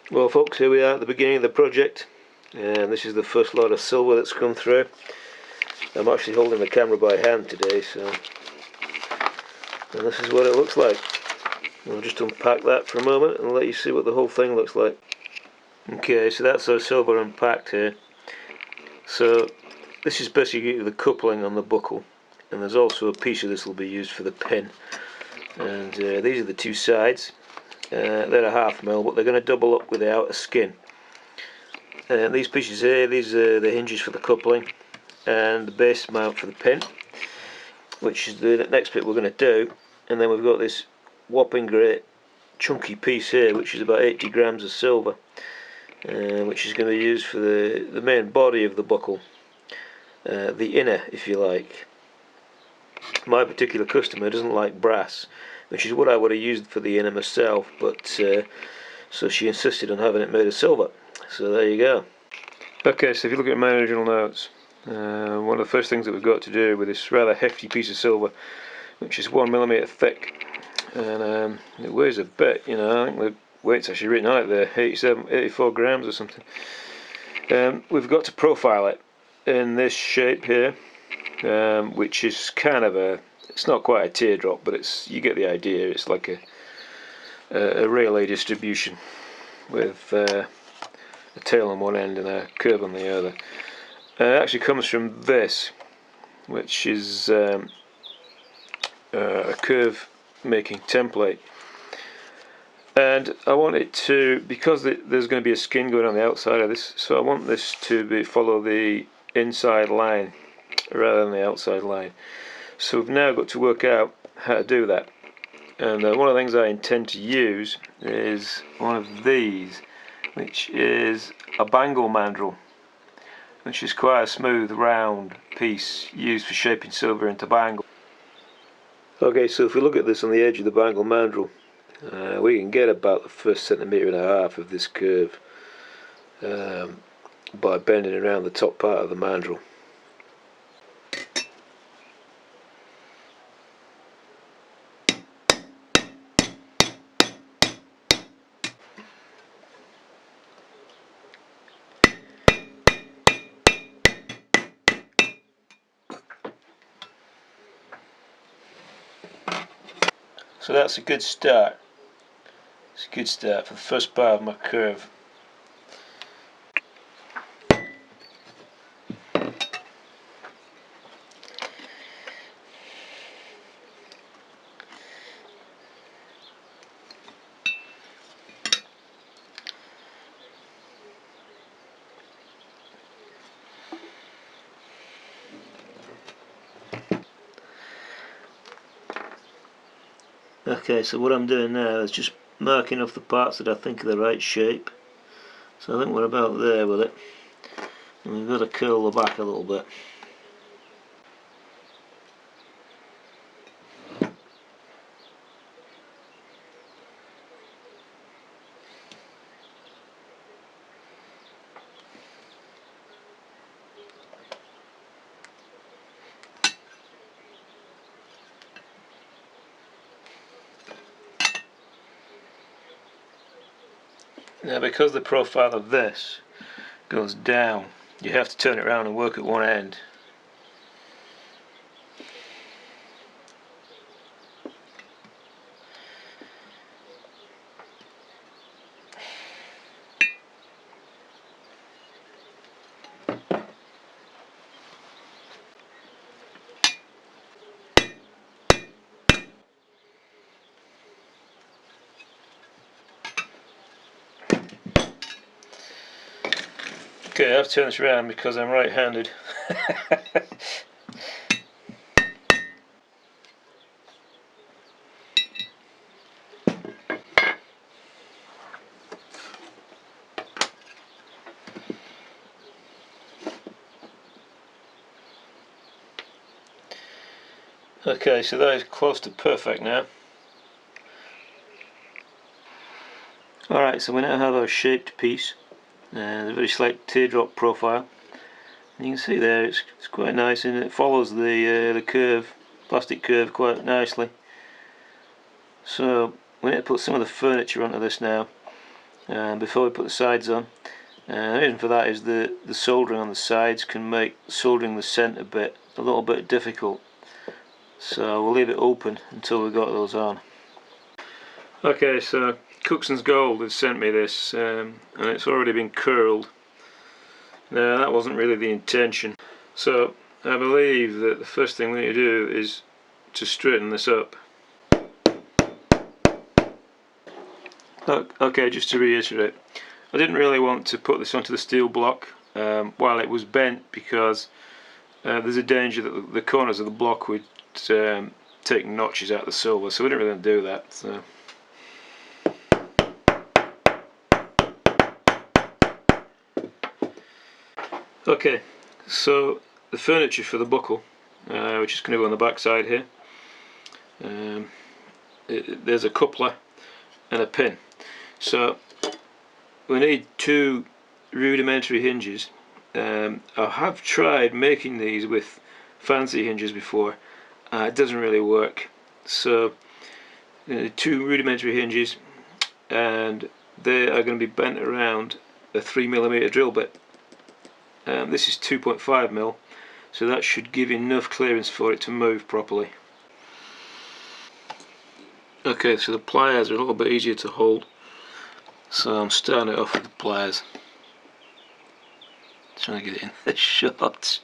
Well folks, here we are at the beginning of the project, and this is the first lot of silver that's come through. I'm actually holding the camera by hand today, and this is what it looks like. I'll just unpack that for a moment and let you see what the whole thing looks like. Okay, so that's our silver unpacked here. So this is basically the coupling on the buckle, and there's also a piece of this will be used for the pin. And these are the two sides. They're a 1/2 mil, but they're going to double up with the outer skin. These pieces here, these are the hinges for the coupling and the base mount for the pin, which is the next bit we're going to do. And then we've got this whopping great chunky piece here, which is about 80 grams of silver, which is going to be used for the main body of the buckle, the inner, if you like. My particular customer doesn't like brass, which is what I would have used for the inner myself, but so she insisted on having it made of silver. So there you go. Okay, so if you look at my original notes, one of the first things that we've got to do with this rather hefty piece of silver, which is 1mm thick, and it weighs a bit, you know. I think the weight's actually written on it there, 84 grams or something. We've got to profile it in this shape here, which is kind of it's not quite a teardrop, but you get the idea. It's like a relay distribution with a tail on one end and a curve on the other. It actually comes from this, which is a curve making template, and I want it to, because there's going to be a skin going on the outside of this, so I want this to follow the inside line rather than the outside line. So we've now got to work out how to do that, and one of the things I intend to use is one of these, which is a bangle mandrel, which is quite a smooth round piece used for shaping silver into bangle. Okay, so if we look at this on the edge of the bangle mandrel, we can get about the first 1.5 centimetres of this curve by bending around the top part of the mandrel. So that's a good start. It's a good start for the first part of my curve. Okay, so what I'm doing now is just marking off the parts that I think are the right shape. So I think we're about there with it. And we've got to curl the back a little bit. Now, because the profile of this goes down, you have to turn it around and work at one end. Okay, I have to turn this around because I'm right-handed. Okay, so that is close to perfect now. Alright, so we now have our shaped piece, a very slight teardrop profile. And you can see there it's quite nice, and it follows the curve, plastic curve, quite nicely. So we need to put some of the furniture onto this now, before we put the sides on. The reason for that is the soldering on the sides can make soldering the centre bit a little bit difficult, so we'll leave it open until we've got those on. Okay, so Cookson's Gold has sent me this, and it's already been curled. Now that wasn't really the intention, so I believe that the first thing we need to do is to straighten this up. Okay, just to reiterate, I didn't really want to put this onto the steel block while it was bent, because there's a danger that the corners of the block would take notches out of the silver, so we didn't really do that. So. Okay, so the furniture for the buckle, which is going to go on the back side here, there's a coupler and a pin. So we need two rudimentary hinges. I have tried making these with fancy hinges before. It doesn't really work. So two rudimentary hinges, and they are going to be bent around a 3mm drill bit. This is 2.5mm, so that should give enough clearance for it to move properly. Okay, so the pliers are a little bit easier to hold, so I'm starting it off with the pliers. Trying to get it in the shot.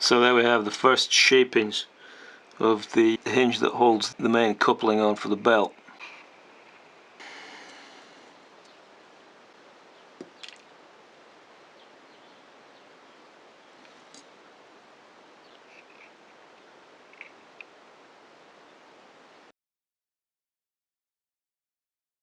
So there we have the first shapings of the hinge that holds the main coupling on for the belt.